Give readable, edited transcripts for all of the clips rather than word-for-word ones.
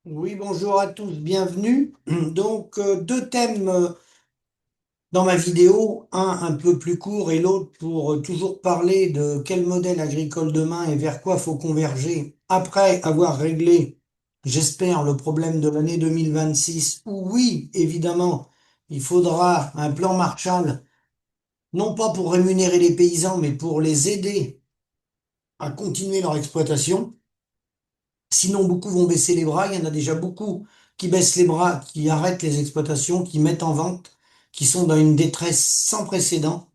Oui, bonjour à tous, bienvenue. Donc, deux thèmes dans ma vidéo, un peu plus court et l'autre pour toujours parler de quel modèle agricole demain et vers quoi faut converger après avoir réglé, j'espère, le problème de l'année 2026, où oui, évidemment, il faudra un plan Marshall, non pas pour rémunérer les paysans, mais pour les aider à continuer leur exploitation. Sinon, beaucoup vont baisser les bras. Il y en a déjà beaucoup qui baissent les bras, qui arrêtent les exploitations, qui mettent en vente, qui sont dans une détresse sans précédent.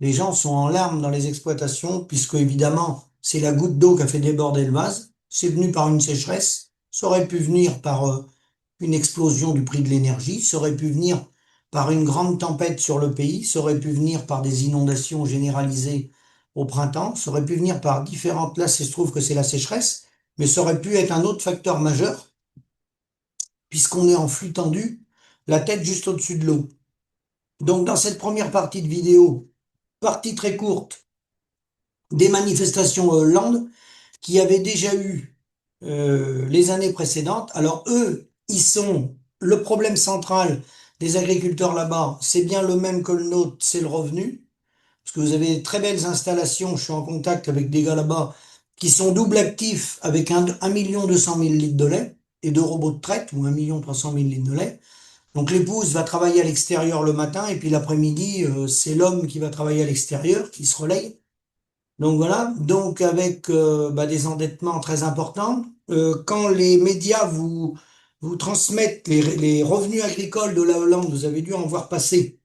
Les gens sont en larmes dans les exploitations, puisque évidemment, c'est la goutte d'eau qui a fait déborder le vase. C'est venu par une sécheresse. Ça aurait pu venir par une explosion du prix de l'énergie. Ça aurait pu venir par une grande tempête sur le pays. Ça aurait pu venir par des inondations généralisées au printemps. Ça aurait pu venir par différentes... Là, il se trouve que c'est la sécheresse, mais ça aurait pu être un autre facteur majeur, puisqu'on est en flux tendu, la tête juste au-dessus de l'eau. Donc, dans cette première partie de vidéo, partie très courte, des manifestations à Hollande, qui avaient déjà eu les années précédentes. Alors, eux, ils sont le problème central des agriculteurs là-bas, c'est bien le même que le nôtre, c'est le revenu. Parce que vous avez de très belles installations, je suis en contact avec des gars là-bas qui sont double actifs avec 1 200 000 litres de lait et deux robots de traite ou 1 300 000 litres de lait. Donc l'épouse va travailler à l'extérieur le matin et puis l'après-midi, c'est l'homme qui va travailler à l'extérieur, qui se relaye. Donc voilà, donc avec des endettements très importants. Quand les médias vous transmettent les revenus agricoles de la Hollande, vous avez dû en voir passer,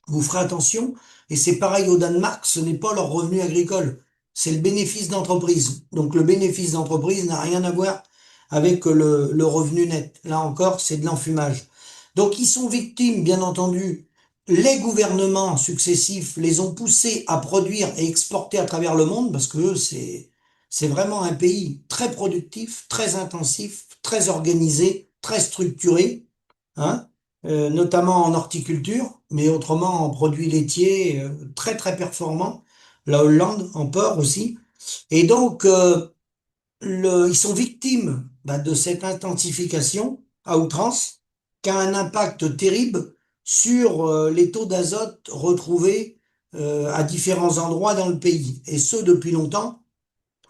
vous ferez attention, et c'est pareil au Danemark, ce n'est pas leur revenu agricole, c'est le bénéfice d'entreprise. Donc le bénéfice d'entreprise n'a rien à voir avec le revenu net. Là encore, c'est de l'enfumage. Donc ils sont victimes, bien entendu, les gouvernements successifs les ont poussés à produire et exporter à travers le monde, parce que c'est vraiment un pays très productif, très intensif, très organisé, très structuré, hein, notamment en horticulture, mais autrement en produits laitiers très très performants. La Hollande en porc aussi. Et donc, ils sont victimes de cette intensification à outrance qui a un impact terrible sur les taux d'azote retrouvés à différents endroits dans le pays. Et ce, depuis longtemps.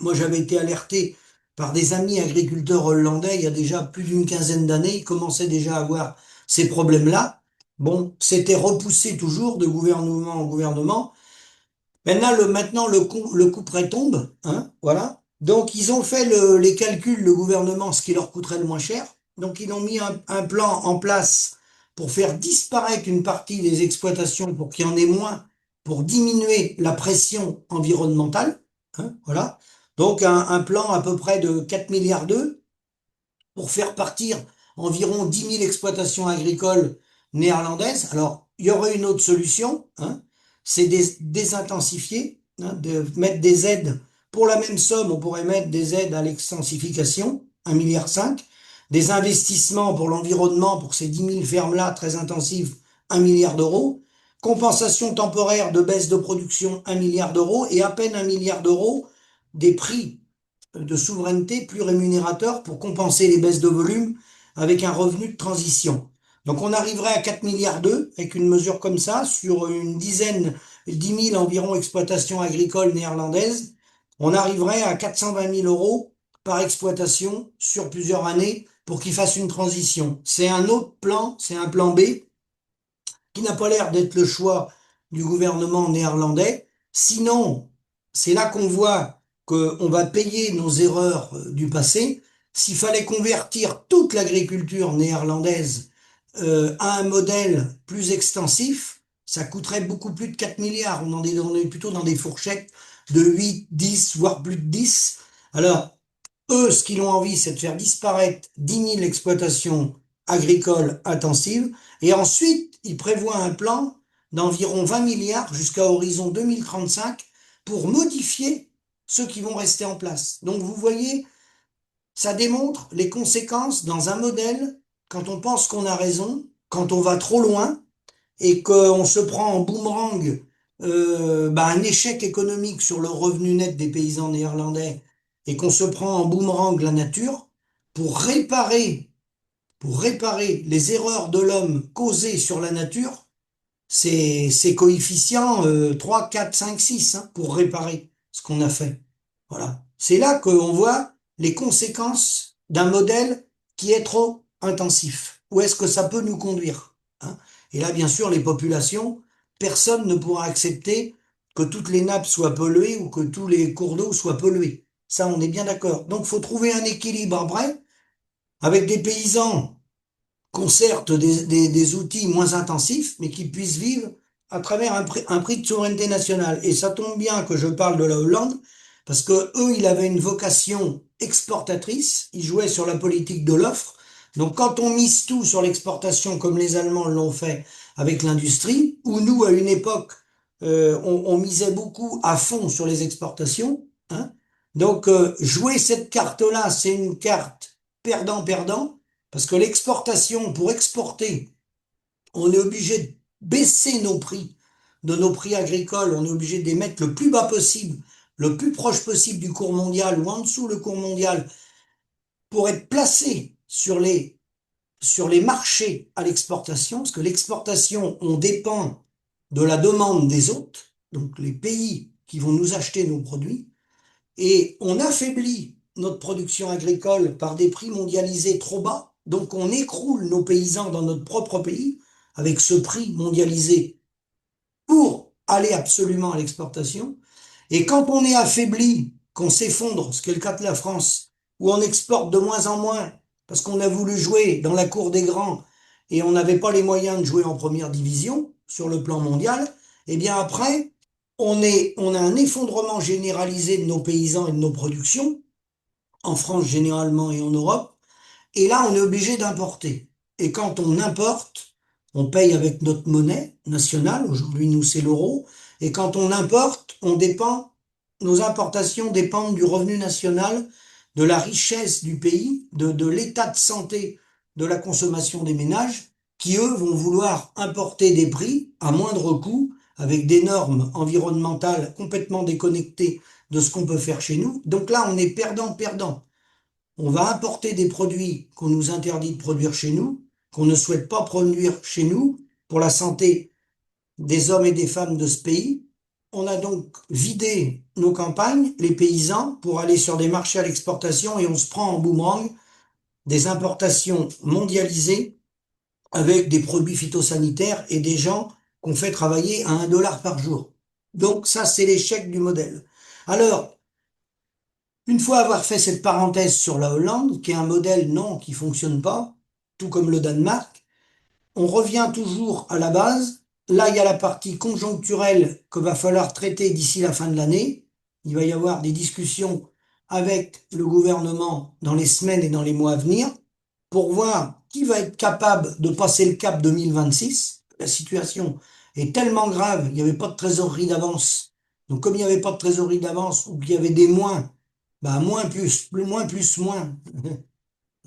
Moi, j'avais été alerté par des amis agriculteurs hollandais il y a déjà plus d'une quinzaine d'années. Ils commençaient déjà à avoir ces problèmes-là. Bon, c'était repoussé toujours de gouvernement en gouvernement. Maintenant le coup près tombe, hein, voilà. Donc, ils ont fait les calculs, le gouvernement, ce qui leur coûterait le moins cher. Donc, ils ont mis un plan en place pour faire disparaître une partie des exploitations pour qu'il y en ait moins, pour diminuer la pression environnementale, hein, voilà. Donc, un plan à peu près de 4 milliards d'euros pour faire partir environ 10 000 exploitations agricoles néerlandaises. Alors, il y aurait une autre solution, hein, c'est désintensifier, hein, de mettre des aides. Pour la même somme, on pourrait mettre des aides à l'extensification, 1,5 milliard, des investissements pour l'environnement, pour ces 10 000 fermes-là très intensives, 1 milliard d'euros, compensation temporaire de baisse de production, 1 milliard d'euros, et à peine 1 milliard d'euros des prix de souveraineté plus rémunérateur pour compenser les baisses de volume avec un revenu de transition. Donc on arriverait à 4 milliards d'euros avec une mesure comme ça sur une dizaine, 10 000 environ exploitations agricoles néerlandaises. On arriverait à 420 000 euros par exploitation sur plusieurs années pour qu'ils fassent une transition. C'est un autre plan, c'est un plan B qui n'a pas l'air d'être le choix du gouvernement néerlandais. Sinon, c'est là qu'on voit qu'on va payer nos erreurs du passé. S'il fallait convertir toute l'agriculture néerlandaise à un modèle plus extensif, ça coûterait beaucoup plus de 4 milliards. On est plutôt dans des fourchettes de 8, 10, voire plus de 10. Alors, eux, ce qu'ils ont envie, c'est de faire disparaître 10 000 exploitations agricoles intensives. Et ensuite, ils prévoient un plan d'environ 20 milliards jusqu'à horizon 2035 pour modifier ceux qui vont rester en place. Donc, vous voyez, ça démontre les conséquences dans un modèle quand on pense qu'on a raison, quand on va trop loin et qu'on se prend en boomerang un échec économique sur le revenu net des paysans néerlandais et qu'on se prend en boomerang la nature, pour réparer, pour réparer les erreurs de l'homme causées sur la nature, c'est coefficient 3, 4, 5, 6 hein, pour réparer ce qu'on a fait. Voilà. C'est là qu'on voit les conséquences d'un modèle qui est trop intensif. Où est-ce que ça peut nous conduire, hein? Et là, bien sûr, les populations, personne ne pourra accepter que toutes les nappes soient polluées ou que tous les cours d'eau soient pollués. Ça, on est bien d'accord. Donc, il faut trouver un équilibre après avec des paysans qu'on certes des outils moins intensifs, mais qui puissent vivre à travers un prix de souveraineté nationale. Et ça tombe bien que je parle de la Hollande, parce que eux, ils avaient une vocation exportatrice, ils jouaient sur la politique de l'offre. Donc quand on mise tout sur l'exportation, comme les Allemands l'ont fait avec l'industrie, ou nous, à une époque, on misait beaucoup à fond sur les exportations, hein. Donc jouer cette carte-là, c'est une carte perdant-perdant, parce que l'exportation, pour exporter, on est obligé de baisser nos prix, de nos prix agricoles, on est obligé de les mettre le plus bas possible, le plus proche possible du cours mondial ou en dessous le cours mondial pour être placé sur les marchés à l'exportation, parce que l'exportation, on dépend de la demande des autres, donc les pays qui vont nous acheter nos produits, et on affaiblit notre production agricole par des prix mondialisés trop bas, donc on écroule nos paysans dans notre propre pays avec ce prix mondialisé pour aller absolument à l'exportation. Et quand on est affaibli, qu'on s'effondre, ce qui est le cas de la France, où on exporte de moins en moins, parce qu'on a voulu jouer dans la cour des grands et on n'avait pas les moyens de jouer en première division sur le plan mondial, eh bien après, on a un effondrement généralisé de nos paysans et de nos productions, en France généralement et en Europe, et là, on est obligé d'importer. Et quand on importe, on paye avec notre monnaie nationale. Aujourd'hui, nous, c'est l'euro. Et quand on importe, on dépend, nos importations dépendent du revenu national, de la richesse du pays, de l'état de santé de la consommation des ménages, qui, eux, vont vouloir importer des prix à moindre coût, avec des normes environnementales complètement déconnectées de ce qu'on peut faire chez nous. Donc là, on est perdant-perdant. On va importer des produits qu'on nous interdit de produire chez nous, qu'on ne souhaite pas produire chez nous, pour la santé des hommes et des femmes de ce pays. On a donc vidé nos campagnes, les paysans, pour aller sur des marchés à l'exportation et on se prend en boomerang des importations mondialisées avec des produits phytosanitaires et des gens qu'on fait travailler à 1 dollar par jour. Donc ça, c'est l'échec du modèle. Alors, une fois avoir fait cette parenthèse sur la Hollande, qui est un modèle, non, qui fonctionne pas, tout comme le Danemark, on revient toujours à la base. Là, il y a la partie conjoncturelle que va falloir traiter d'ici la fin de l'année. Il va y avoir des discussions avec le gouvernement dans les semaines et dans les mois à venir pour voir qui va être capable de passer le cap 2026. La situation est tellement grave, il n'y avait pas de trésorerie d'avance. Donc, comme il n'y avait pas de trésorerie d'avance ou qu'il y avait des moins, bah, moins.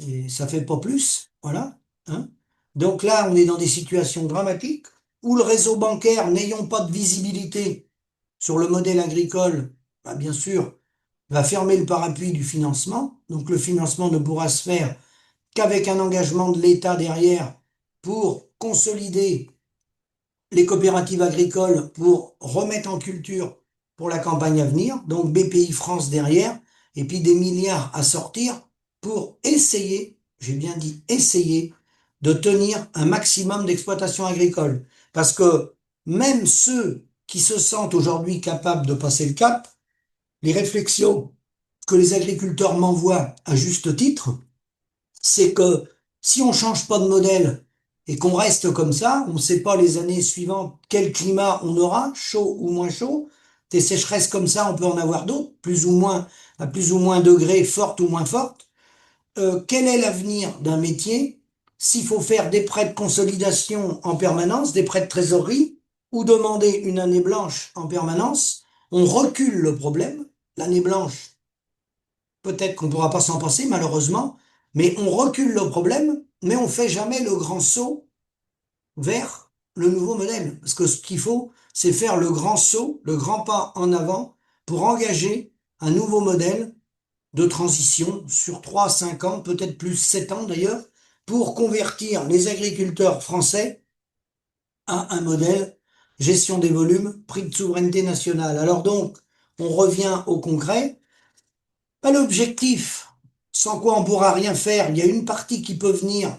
Et ça fait pas plus, voilà, hein. Donc là, on est dans des situations dramatiques où le réseau bancaire, n'ayant pas de visibilité sur le modèle agricole, bah, bien sûr, va fermer le parapluie du financement. Donc le financement ne pourra se faire qu'avec un engagement de l'État derrière pour consolider les coopératives agricoles pour remettre en culture pour la campagne à venir, donc BPI France derrière, et puis des milliards à sortir pour essayer, j'ai bien dit essayer, de tenir un maximum d'exploitation agricole. Parce que même ceux qui se sentent aujourd'hui capables de passer le cap, les réflexions que les agriculteurs m'envoient à juste titre, c'est que si on change pas de modèle et qu'on reste comme ça, on ne sait pas les années suivantes quel climat on aura, chaud ou moins chaud. Des sécheresses comme ça, on peut en avoir d'autres, plus ou moins, à plus ou moins degrés, fortes ou moins fortes. Quel est l'avenir d'un métier s'il faut faire des prêts de consolidation en permanence, des prêts de trésorerie, ou demander une année blanche en permanence? On recule le problème. L'année blanche, peut-être qu'on ne pourra pas s'en passer, malheureusement, mais on recule le problème, mais on fait jamais le grand saut vers le nouveau modèle. Parce que ce qu'il faut, c'est faire le grand saut, le grand pas en avant pour engager un nouveau modèle de transition sur 3, 5 ans, peut-être plus 7 ans d'ailleurs, pour convertir les agriculteurs français à un modèle gestion des volumes, prix de souveraineté nationale. Alors donc, on revient au concret. Pas l'objectif, sans quoi on pourra rien faire. Il y a une partie qui peut venir,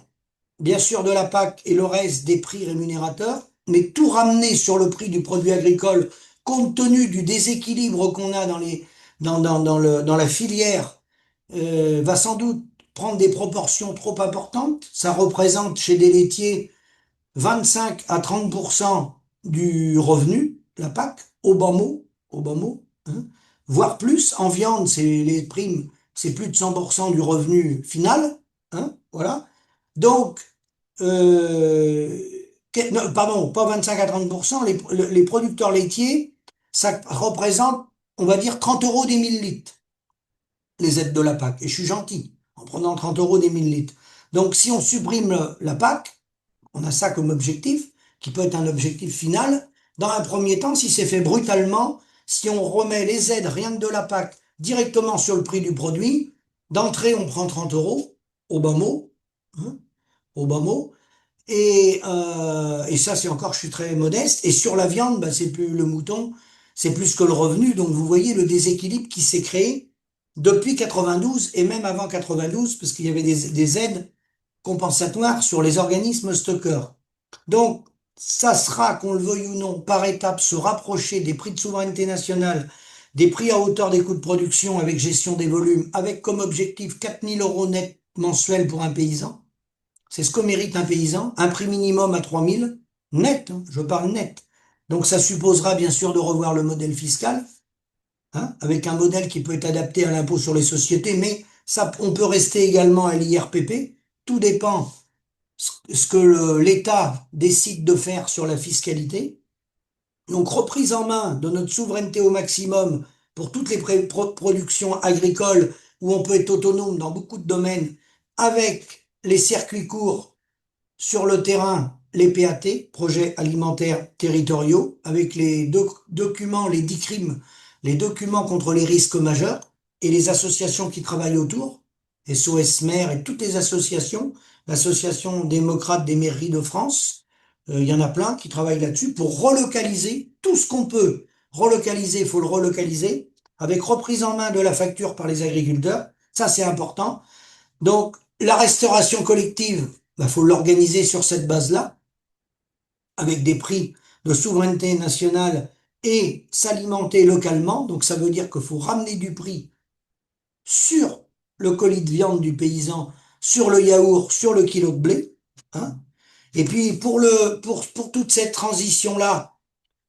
bien sûr, de la PAC et le reste des prix rémunérateurs, mais tout ramener sur le prix du produit agricole, compte tenu du déséquilibre qu'on a dans la filière, va sans doute prendre des proportions trop importantes. Ça représente chez des laitiers 25 à 30% du revenu, la PAC, au bas mot, hein, voire plus. En viande, c'est les primes, c'est plus de 100% du revenu final, hein, voilà. Donc, non, pardon, pas 25 à 30%, les producteurs laitiers, ça représente, on va dire, 30 euros des 1000 litres, les aides de la PAC. Et je suis gentil, en prenant 30 euros des 1000 litres. Donc, si on supprime la PAC, on a ça comme objectif, qui peut être un objectif final. Dans un premier temps, si c'est fait brutalement, si on remet les aides rien que de la PAC directement sur le prix du produit, d'entrée on prend 30 euros, au bas mot, hein, au bas mot, et ça c'est encore, je suis très modeste, et sur la viande, bah, c'est plus le mouton, c'est plus que le revenu, donc vous voyez le déséquilibre qui s'est créé depuis 92 et même avant 92, parce qu'il y avait des aides compensatoire sur les organismes stockeurs. Donc, ça sera, qu'on le veuille ou non, par étapes, se rapprocher des prix de souveraineté nationale, des prix à hauteur des coûts de production avec gestion des volumes, avec comme objectif 4000 euros net mensuels pour un paysan. C'est ce que mérite un paysan, un prix minimum à 3000, net, hein, je parle net. Donc ça supposera bien sûr de revoir le modèle fiscal, hein, avec un modèle qui peut être adapté à l'impôt sur les sociétés, mais ça, on peut rester également à l'IRPP. Tout dépend ce que l'État décide de faire sur la fiscalité. Donc reprise en main de notre souveraineté au maximum pour toutes les productions agricoles où on peut être autonome dans beaucoup de domaines avec les circuits courts sur le terrain, les PAT, projets alimentaires territoriaux, avec les documents, les DICRIM, les documents contre les risques majeurs, et les associations qui travaillent autour, SOS Maire et toutes les associations, l'Association démocrate des mairies de France, il y en a plein qui travaillent là-dessus pour relocaliser tout ce qu'on peut. Relocaliser, il faut le relocaliser, avec reprise en main de la facture par les agriculteurs, ça c'est important. Donc, la restauration collective, il faut l'organiser sur cette base-là, avec des prix de souveraineté nationale et s'alimenter localement. Donc, ça veut dire qu'il faut ramener du prix sur le colis de viande du paysan, sur le yaourt, sur le kilo de blé, hein. Et puis, pour toute cette transition-là,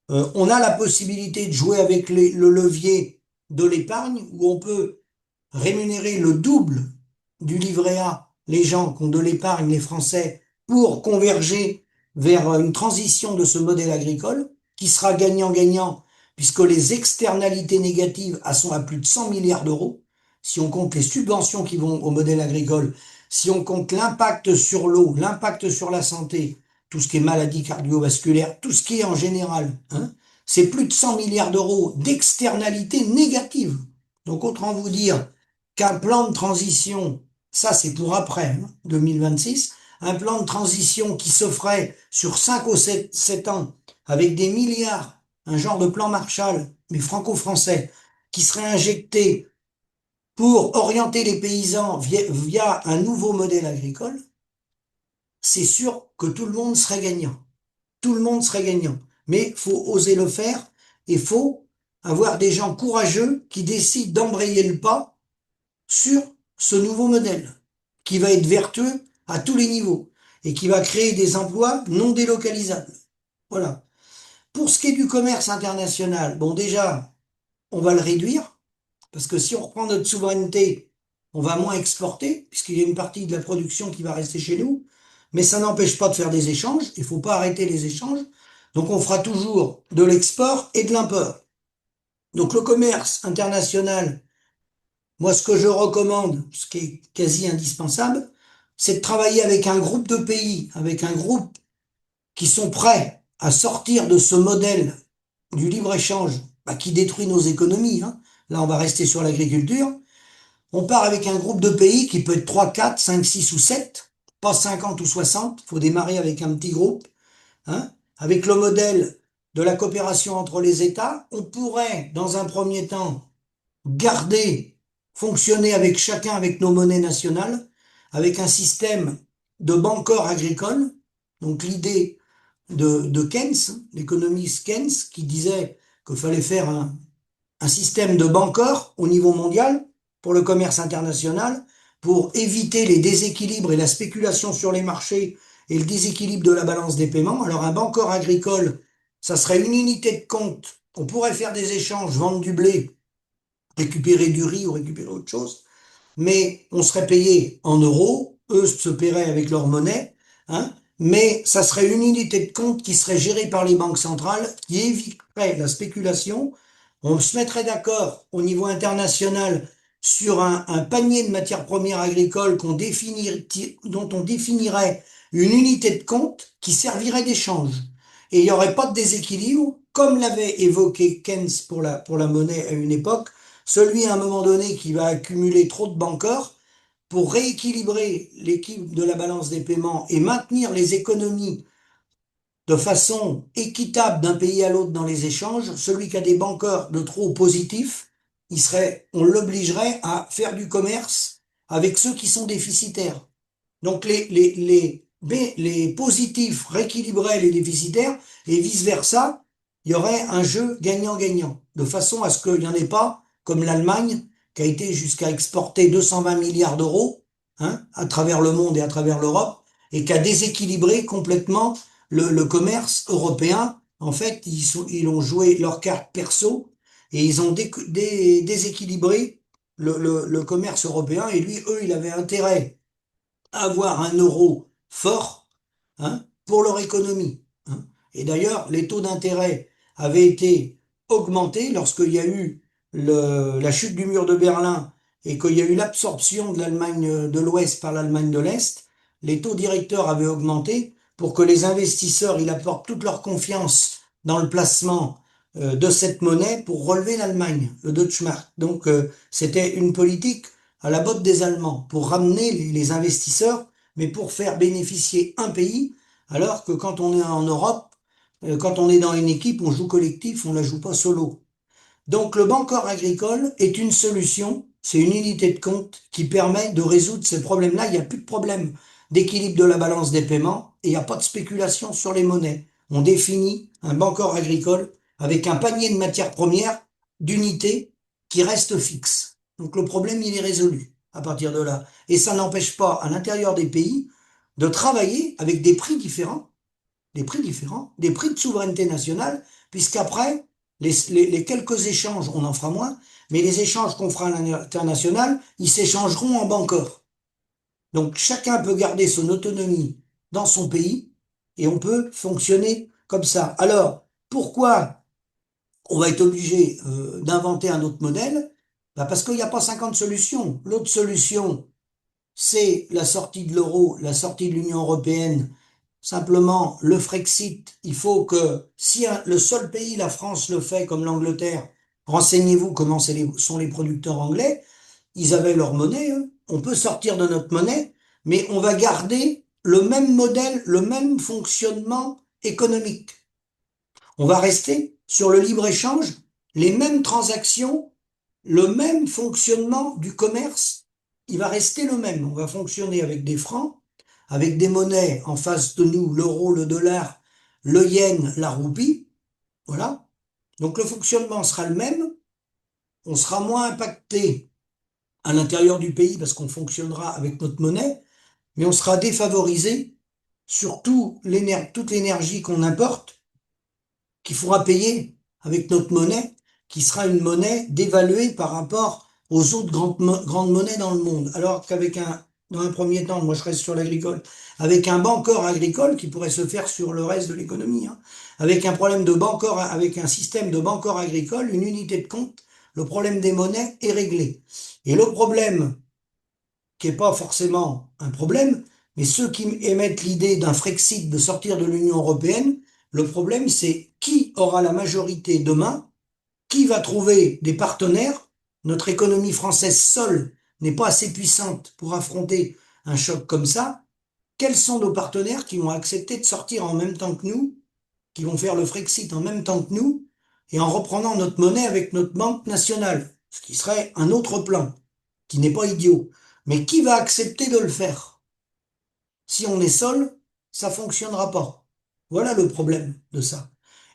on a la possibilité de jouer avec le levier de l'épargne, où on peut rémunérer le double du livret A, les gens qui ont de l'épargne, les Français, pour converger vers une transition de ce modèle agricole, qui sera gagnant-gagnant, puisque les externalités négatives sont à plus de 100 milliards d'euros, si on compte les subventions qui vont au modèle agricole, si on compte l'impact sur l'eau, l'impact sur la santé, tout ce qui est maladie cardiovasculaire, tout ce qui est en général, hein, c'est plus de 100 milliards d'euros d'externalités négatives. Donc autant vous dire qu'un plan de transition, ça c'est pour après, hein, 2026, un plan de transition qui se ferait sur 5 ou 7 ans avec des milliards, un genre de plan Marshall, mais franco-français, qui serait injecté pour orienter les paysans via un nouveau modèle agricole, c'est sûr que tout le monde serait gagnant. Tout le monde serait gagnant. Mais il faut oser le faire et il faut avoir des gens courageux qui décident d'embrayer le pas sur ce nouveau modèle, qui va être vertueux à tous les niveaux et qui va créer des emplois non délocalisables. Voilà. Pour ce qui est du commerce international, bon déjà, on va le réduire, parce que si on reprend notre souveraineté, on va moins exporter, puisqu'il y a une partie de la production qui va rester chez nous, mais ça n'empêche pas de faire des échanges, il ne faut pas arrêter les échanges, donc on fera toujours de l'export et de l'import. Donc le commerce international, moi, ce que je recommande, ce qui est quasi indispensable, c'est de travailler avec un groupe de pays, avec un groupe qui sont prêts à sortir de ce modèle du libre-échange, bah, qui détruit nos économies, hein. Là, on va rester sur l'agriculture. On part avec un groupe de pays qui peut être 3, 4, 5, 6 ou 7, pas 50 ou 60. Il faut démarrer avec un petit groupe, hein. Avec le modèle de la coopération entre les États, on pourrait, dans un premier temps, garder, fonctionner avec chacun avec nos monnaies nationales, avec un système de Bancor agricole. Donc l'idée de Keynes, l'économiste Keynes, qui disait qu'il fallait faire un système de Bancor au niveau mondial pour le commerce international, pour éviter les déséquilibres et la spéculation sur les marchés et le déséquilibre de la balance des paiements. Alors un Bancor agricole, ça serait une unité de compte. On pourrait faire des échanges, vendre du blé, récupérer du riz ou récupérer autre chose, mais on serait payé en euros, eux se paieraient avec leur monnaie, hein, mais ça serait une unité de compte qui serait gérée par les banques centrales, qui éviterait la spéculation. On se mettrait d'accord au niveau international sur un panier de matières premières agricoles dont on définirait une unité de compte qui servirait d'échange. Et il n'y aurait pas de déséquilibre, comme l'avait évoqué Keynes pour la monnaie à une époque, celui à un moment donné qui va accumuler trop de bankers pour rééquilibrer l'équipe de la balance des paiements et maintenir les économies de façon équitable d'un pays à l'autre dans les échanges, celui qui a des bankers de trop positifs, on l'obligerait à faire du commerce avec ceux qui sont déficitaires. Donc les positifs rééquilibreraient les déficitaires et vice-versa, il y aurait un jeu gagnant-gagnant, de façon à ce qu'il n'y en ait pas, comme l'Allemagne, qui a été jusqu'à exporter 220 milliards d'euros, hein, à travers le monde et à travers l'Europe, et qui a déséquilibré complètement le commerce européen. En fait, ils ont joué leur carte perso et ils ont déséquilibré le commerce européen, et lui, eux, il avait intérêt avoir un euro fort, hein, pour leur économie, hein. Et d'ailleurs, les taux d'intérêt avaient été augmentés lorsqu'il y a eu la chute du mur de Berlin et qu'il y a eu l'absorption de l'Allemagne de l'Ouest par l'Allemagne de l'Est. Les taux directeurs avaient augmenté pour que les investisseurs ils apportent toute leur confiance dans le placement de cette monnaie pour relever l'Allemagne, le Deutschmark. Donc c'était une politique à la botte des Allemands pour ramener les investisseurs, mais pour faire bénéficier un pays, alors que quand on est en Europe, quand on est dans une équipe, on joue collectif, on la joue pas solo. Donc le Bancor agricole est une solution, c'est une unité de compte qui permet de résoudre ces problèmes-là. Il n'y a plus de problème d'équilibre de la balance des paiements et il n'y a pas de spéculation sur les monnaies. On définit un Bancor agricole avec un panier de matières premières d'unités qui reste fixe. Donc le problème, il est résolu à partir de là. Et ça n'empêche pas à l'intérieur des pays de travailler avec des prix de souveraineté nationale, puisqu'après, les quelques échanges, on en fera moins, mais les échanges qu'on fera à l'international, ils s'échangeront en Bancor. Donc chacun peut garder son autonomie dans son pays et on peut fonctionner comme ça. Alors, pourquoi on va être obligé d'inventer un autre modèle? Bah parce qu'il n'y a pas 50 solutions. L'autre solution, c'est la sortie de l'euro, la sortie de l'Union européenne. Simplement, le Frexit, il faut que, si le seul pays, la France, le fait comme l'Angleterre, renseignez-vous comment sont les producteurs anglais, ils avaient leur monnaie, hein. On peut sortir de notre monnaie, mais on va garder le même modèle, le même fonctionnement économique. On va rester sur le libre-échange, les mêmes transactions, le même fonctionnement du commerce, il va rester le même. On va fonctionner avec des francs, avec des monnaies en face de nous, l'euro, le dollar, le yen, la roupie. Voilà. Donc le fonctionnement sera le même. On sera moins impacté à l'intérieur du pays parce qu'on fonctionnera avec notre monnaie, mais on sera défavorisé sur toute l'énergie qu'on importe, qu'il faudra payer avec notre monnaie, qui sera une monnaie dévaluée par rapport aux autres grandes monnaies dans le monde. Alors dans un premier temps, moi je reste sur l'agricole, avec un Bancor agricole qui pourrait se faire sur le reste de l'économie, hein, avec un problème de Bancor, avec un système de Bancor agricole, une unité de compte, le problème des monnaies est réglé. Et le problème, qui n'est pas forcément un problème, mais ceux qui émettent l'idée d'un Frexit, de sortir de l'Union européenne, le problème c'est qui aura la majorité demain, qui va trouver des partenaires. Notre économie française seule n'est pas assez puissante pour affronter un choc comme ça, quels sont nos partenaires qui vont accepter de sortir en même temps que nous, qui vont faire le Frexit en même temps que nous, et en reprenant notre monnaie avec notre banque nationale, ce qui serait un autre plan, qui n'est pas idiot. Mais qui va accepter de le faire? Si on est seul, ça fonctionnera pas. Voilà le problème de ça.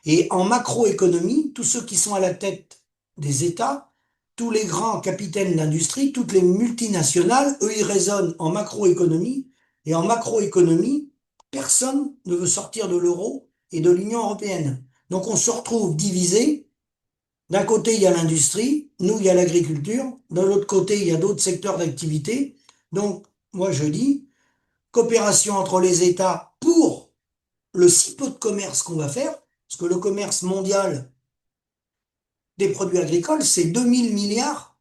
Et en macroéconomie, tous ceux qui sont à la tête des États, tous les grands capitaines d'industrie, toutes les multinationales, eux, ils raisonnent en macroéconomie. Et en macroéconomie, personne ne veut sortir de l'euro et de l'Union européenne. Donc on se retrouve divisé. D'un côté, il y a l'industrie, nous, il y a l'agriculture. De l'autre côté, il y a d'autres secteurs d'activité. Donc, moi, je dis, coopération entre les États pour le si peu de commerce qu'on va faire, parce que le commerce mondial des produits agricoles, c'est 2000 milliards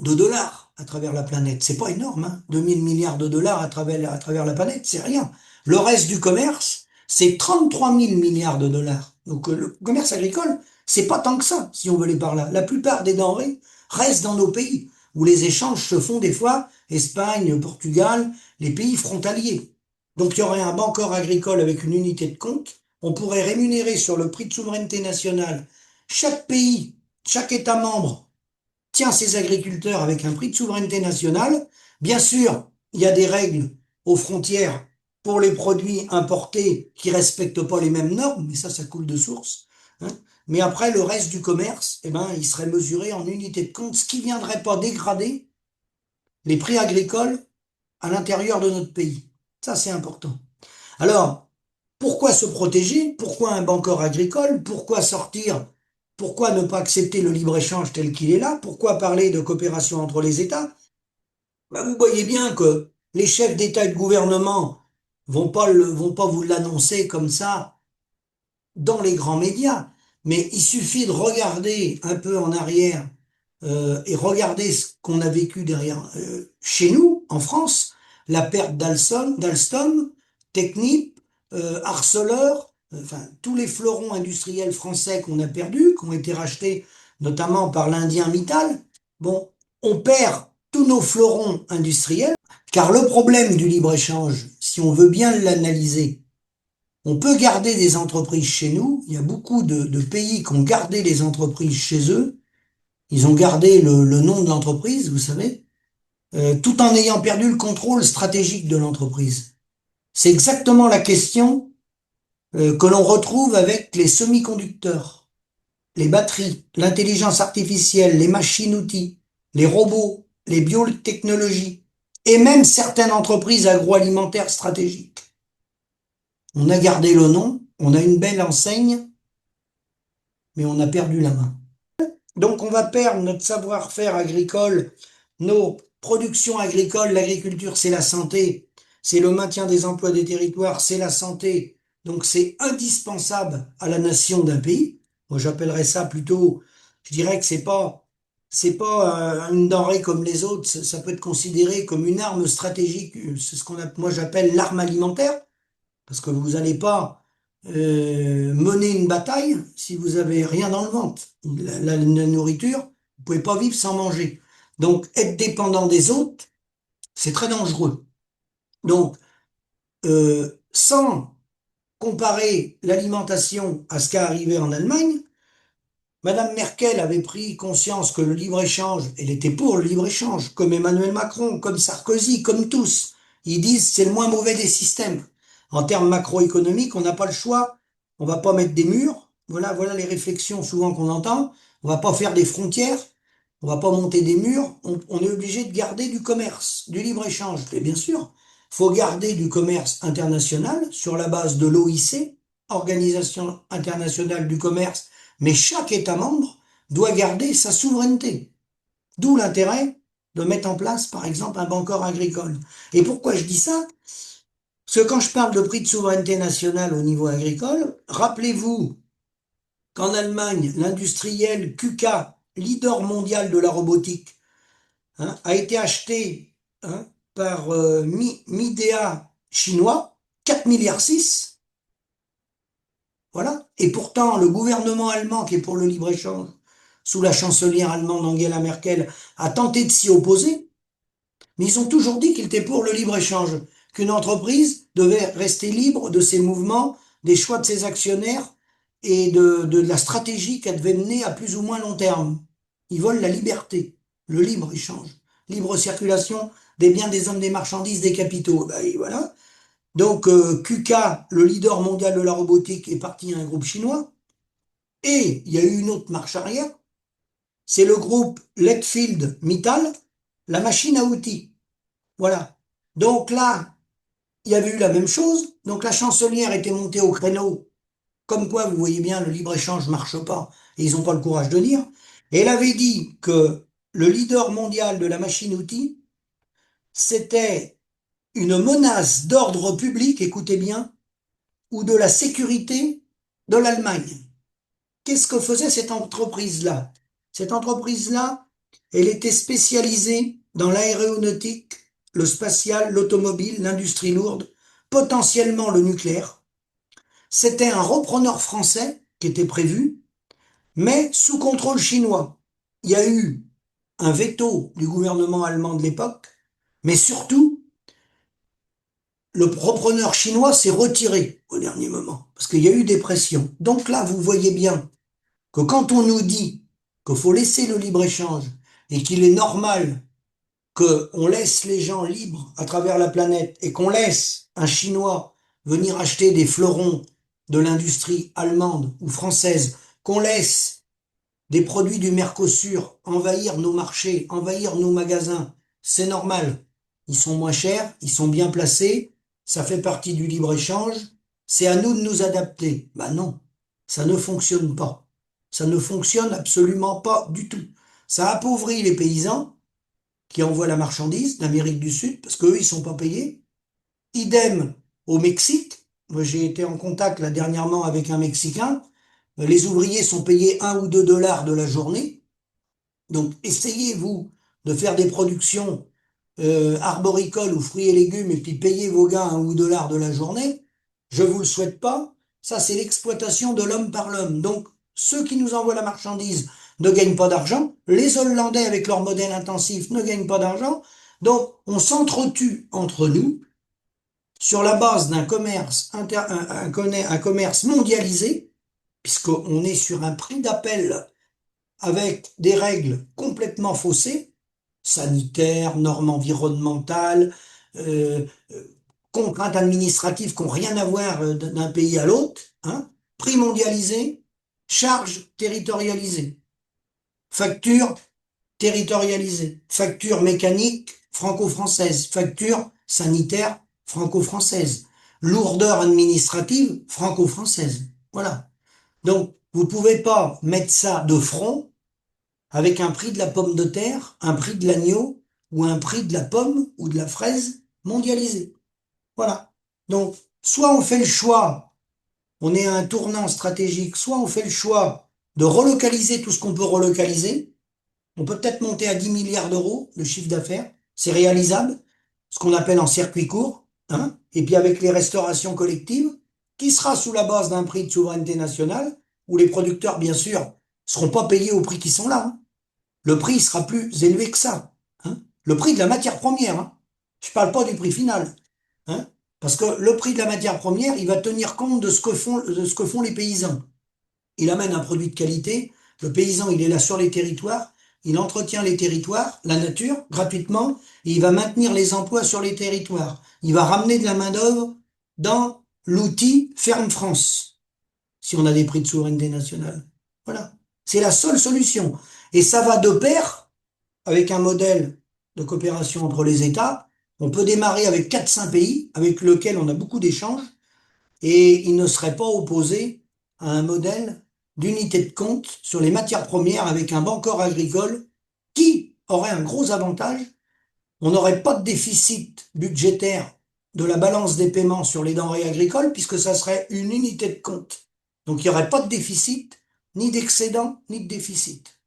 de dollars à travers la planète. C'est pas énorme, hein. 2000 milliards de dollars à travers la planète, c'est rien. Le reste du commerce, c'est 33 000 milliards de dollars. Donc le commerce agricole, c'est pas tant que ça, si on veut aller par là. La plupart des denrées restent dans nos pays, où les échanges se font des fois, Espagne, Portugal, les pays frontaliers. Donc il y aurait un banqueur agricole avec une unité de compte, on pourrait rémunérer sur le prix de souveraineté nationale chaque pays, chaque État membre tient ses agriculteurs avec un prix de souveraineté nationale. Bien sûr, il y a des règles aux frontières pour les produits importés qui respectent pas les mêmes normes, mais ça coule de source, hein. Mais après, le reste du commerce, eh ben, il serait mesuré en unité de compte, ce qui viendrait pas dégrader les prix agricoles à l'intérieur de notre pays. Ça, c'est important. Alors, pourquoi se protéger? Pourquoi un banqueur agricole? Pourquoi sortir? Pourquoi ne pas accepter le libre-échange tel qu'il est là? Pourquoi parler de coopération entre les États? Ben, vous voyez bien que les chefs d'État et de gouvernement vont pas vous l'annoncer comme ça dans les grands médias, mais il suffit de regarder un peu en arrière et regarder ce qu'on a vécu derrière chez nous, en France, la perte d'Alstom, Technip, Arcelor, enfin tous les fleurons industriels français qu'on a perdus, qui ont été rachetés notamment par l'Indien Mittal. Bon, on perd tous nos fleurons industriels, car le problème du libre-échange, si on veut bien l'analyser, on peut garder des entreprises chez nous. Il y a beaucoup de pays qui ont gardé les entreprises chez eux. Ils ont gardé le nom de l'entreprise, vous savez, tout en ayant perdu le contrôle stratégique de l'entreprise. C'est exactement la question que l'on retrouve avec les semi-conducteurs, les batteries, l'intelligence artificielle, les machines-outils, les robots, les biotechnologies et même certaines entreprises agroalimentaires stratégiques. On a gardé le nom, on a une belle enseigne, mais on a perdu la main. Donc on va perdre notre savoir-faire agricole, nos productions agricoles. L'agriculture, c'est la santé, c'est le maintien des emplois des territoires, c'est la santé. Donc c'est indispensable à la nation d'un pays. Moi j'appellerais ça plutôt, je dirais que c'est pas une denrée comme les autres, ça peut être considéré comme une arme stratégique, c'est ce moi j'appelle l'arme alimentaire. Parce que vous n'allez pas mener une bataille si vous avez rien dans le ventre. La nourriture, vous pouvez pas vivre sans manger. Donc, être dépendant des autres, c'est très dangereux. Donc, sans comparer l'alimentation à ce qui a arrivé en Allemagne, Madame Merkel avait pris conscience que le libre-échange, elle était pour le libre-échange, comme Emmanuel Macron, comme Sarkozy, comme tous. Ils disent c'est le moins mauvais des systèmes. En termes macroéconomiques, on n'a pas le choix. On va pas mettre des murs. Voilà les réflexions souvent qu'on entend. On va pas faire des frontières. On va pas monter des murs. On est obligé de garder du commerce, du libre-échange. Et bien sûr, faut garder du commerce international sur la base de l'OIC, Organisation internationale du commerce, mais chaque État membre doit garder sa souveraineté. D'où l'intérêt de mettre en place, par exemple, un banqueur agricole. Et pourquoi je dis ça? Parce que quand je parle de prix de souveraineté nationale au niveau agricole, rappelez-vous qu'en Allemagne, l'industriel KUKA, leader mondial de la robotique, hein, a été acheté, hein, par Midea chinois, 4 milliards 6. Voilà. Et pourtant, le gouvernement allemand, qui est pour le libre-échange, sous la chancelière allemande Angela Merkel, a tenté de s'y opposer. Mais ils ont toujours dit qu'ils étaient pour le libre-échange, qu'une entreprise devait rester libre de ses mouvements, des choix de ses actionnaires et de la stratégie qu'elle devait mener à plus ou moins long terme. Ils veulent la liberté, le libre-échange, libre circulation des biens, des hommes, des marchandises, des capitaux. Ben, et voilà. Donc KUKA, le leader mondial de la robotique, est parti à un groupe chinois. Et il y a eu une autre marche arrière, c'est le groupe Letfield Mittal, la machine à outils. Voilà. Donc là, il y avait eu la même chose. Donc la chancelière était montée au créneau. Comme quoi, vous voyez bien, le libre-échange marche pas. Et ils n'ont pas le courage de dire. Et elle avait dit que le leader mondial de la machine-outil, c'était une menace d'ordre public, écoutez bien, ou de la sécurité de l'Allemagne. Qu'est-ce que faisait cette entreprise-là? Cette entreprise-là, elle était spécialisée dans l'aéronautique, le spatial, l'automobile, l'industrie lourde, potentiellement le nucléaire. C'était un repreneur français qui était prévu, mais sous contrôle chinois. Il y a eu un veto du gouvernement allemand de l'époque, mais surtout, le repreneur chinois s'est retiré au dernier moment, parce qu'il y a eu des pressions. Donc là, vous voyez bien que quand on nous dit qu'il faut laisser le libre-échange et qu'il est normal qu'on laisse les gens libres à travers la planète et qu'on laisse un Chinois venir acheter des fleurons de l'industrie allemande ou française, qu'on laisse des produits du Mercosur envahir nos marchés, envahir nos magasins, c'est normal. Ils sont moins chers, ils sont bien placés, ça fait partie du libre-échange, c'est à nous de nous adapter. Ben non, ça ne fonctionne pas. Ça ne fonctionne absolument pas du tout. Ça appauvrit les paysans qui envoient la marchandise d'Amérique du Sud parce qu'eux, ils sont pas payés. Idem au Mexique. Moi, j'ai été en contact là dernièrement avec un Mexicain. Les ouvriers sont payés 1 ou 2 dollars de la journée. Donc, essayez-vous de faire des productions arboricoles ou fruits et légumes et puis payez vos gars 1 ou 2 dollars de la journée. Je vous le souhaite pas. Ça, c'est l'exploitation de l'homme par l'homme. Donc, ceux qui nous envoient la marchandise ne gagnent pas d'argent. Les Hollandais, avec leur modèle intensif, ne gagnent pas d'argent. Donc, on s'entretue entre nous sur la base d'un commerce, un commerce mondialisé, puisqu'on est sur un prix d'appel avec des règles complètement faussées, sanitaires, normes environnementales, euh, contraintes administratives qui n'ont rien à voir d'un pays à l'autre, hein, prix mondialisé, charges territorialisées, factures territorialisées, factures mécaniques franco-françaises, factures sanitaires franco-françaises, lourdeur administrative franco-française. Voilà. Donc, vous pouvez pas mettre ça de front avec un prix de la pomme de terre, un prix de l'agneau ou un prix de la pomme ou de la fraise mondialisé. Voilà. Donc, soit on fait le choix, on est à un tournant stratégique, soit on fait le choix de relocaliser tout ce qu'on peut relocaliser. On peut peut-être monter à 10 milliards d'euros de chiffre d'affaires. C'est réalisable, ce qu'on appelle en circuit court, hein. Et puis avec les restaurations collectives, qui sera sous la base d'un prix de souveraineté nationale, où les producteurs, bien sûr, seront pas payés au prix qu'ils sont là, hein. Le prix sera plus élevé que ça, hein. Le prix de la matière première, hein. Je parle pas du prix final, hein. Parce que le prix de la matière première, il va tenir compte de ce que font les paysans. Il amène un produit de qualité. Le paysan, il est là sur les territoires. Il entretient les territoires, la nature, gratuitement, et il va maintenir les emplois sur les territoires. Il va ramener de la main-d'œuvre dans l'outil Ferme France, si on a des prix de souveraineté nationale. Voilà. C'est la seule solution. Et ça va de pair avec un modèle de coopération entre les États. On peut démarrer avec 4-5 pays avec lesquels on a beaucoup d'échanges et ils ne seraient pas opposés à un modèle d'unité de compte sur les matières premières avec un Bancor agricole qui aurait un gros avantage. On n'aurait pas de déficit budgétaire de la balance des paiements sur les denrées agricoles puisque ça serait une unité de compte. Donc il n'y aurait pas de déficit, ni d'excédent, ni de déficit.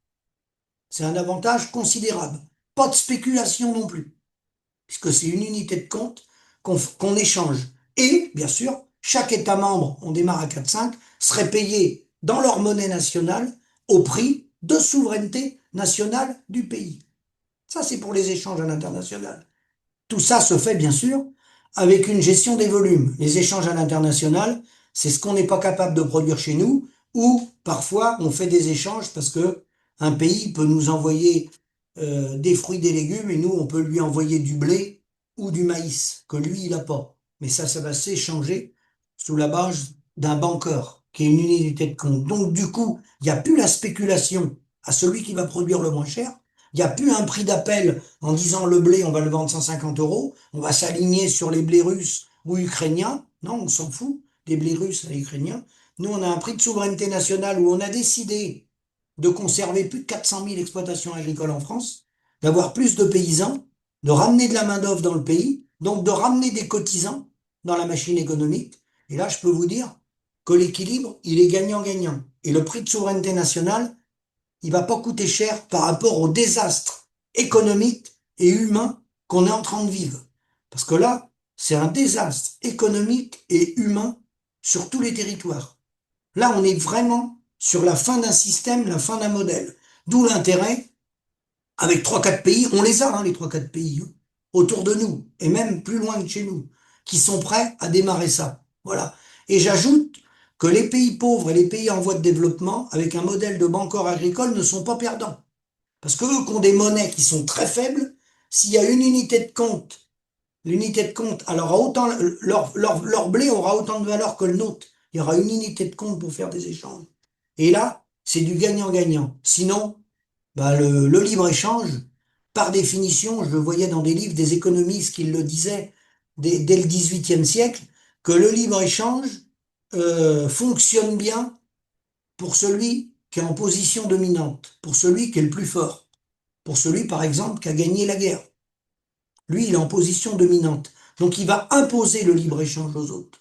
C'est un avantage considérable. Pas de spéculation non plus, puisque c'est une unité de compte qu'on échange. Et, bien sûr, chaque État membre, on démarre à 4-5, serait payé dans leur monnaie nationale au prix de souveraineté nationale du pays. Ça, c'est pour les échanges à l'international. Tout ça se fait bien sûr avec une gestion des volumes. Les échanges à l'international, c'est ce qu'on n'est pas capable de produire chez nous, ou parfois on fait des échanges parce que un pays peut nous envoyer des fruits, des légumes, et nous on peut lui envoyer du blé ou du maïs que lui il n'a pas. Mais ça va s'échanger sous la base d'un banqueur qui est une unité de compte. Donc du coup, il n'y a plus la spéculation à celui qui va produire le moins cher. Il n'y a plus un prix d'appel en disant le blé, on va le vendre 150 euros, on va s'aligner sur les blés russes ou ukrainiens. Non, on s'en fout des blés russes et ukrainiens. Nous, on a un prix de souveraineté nationale où on a décidé de conserver plus de 400 000 exploitations agricoles en France, d'avoir plus de paysans, de ramener de la main-d'œuvre dans le pays, donc de ramener des cotisants dans la machine économique. Et là, je peux vous dire que l'équilibre, il est gagnant-gagnant. Et le prix de souveraineté nationale, il va pas coûter cher par rapport au désastre économique et humain qu'on est en train de vivre. Parce que là, c'est un désastre économique et humain sur tous les territoires. Là, on est vraiment sur la fin d'un système, la fin d'un modèle. D'où l'intérêt, avec trois quatre pays, on les a, hein, les trois quatre pays, hein, autour de nous, et même plus loin que chez nous, qui sont prêts à démarrer ça. Voilà. Et j'ajoute que les pays pauvres et les pays en voie de développement, avec un modèle de banqueur agricole, ne sont pas perdants. Parce qu'eux qui ont des monnaies qui sont très faibles, s'il y a une unité de compte, l'unité de compte, alors autant, leur blé aura autant de valeur que le nôtre. Il y aura une unité de compte pour faire des échanges. Et là, c'est du gagnant-gagnant. Sinon, bah, le libre-échange, par définition, je le voyais dans des livres des économistes qui le disaient dès le XVIIIe siècle, que le libre-échange fonctionne bien pour celui qui est en position dominante, pour celui qui est le plus fort, pour celui, par exemple, qui a gagné la guerre. Lui, il est en position dominante. Donc, il va imposer le libre-échange aux autres.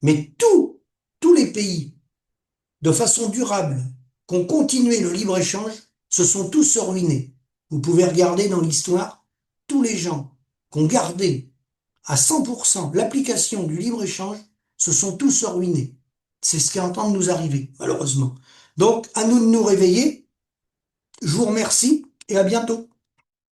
Mais tous les pays, de façon durable, qui ont continué le libre-échange, se sont tous ruinés. Vous pouvez regarder dans l'histoire, tous les gens qui ont gardé à 100% l'application du libre-échange se sont tous ruinés. C'est ce qui est en train de nous arriver, malheureusement. Donc, à nous de nous réveiller. Je vous remercie et à bientôt.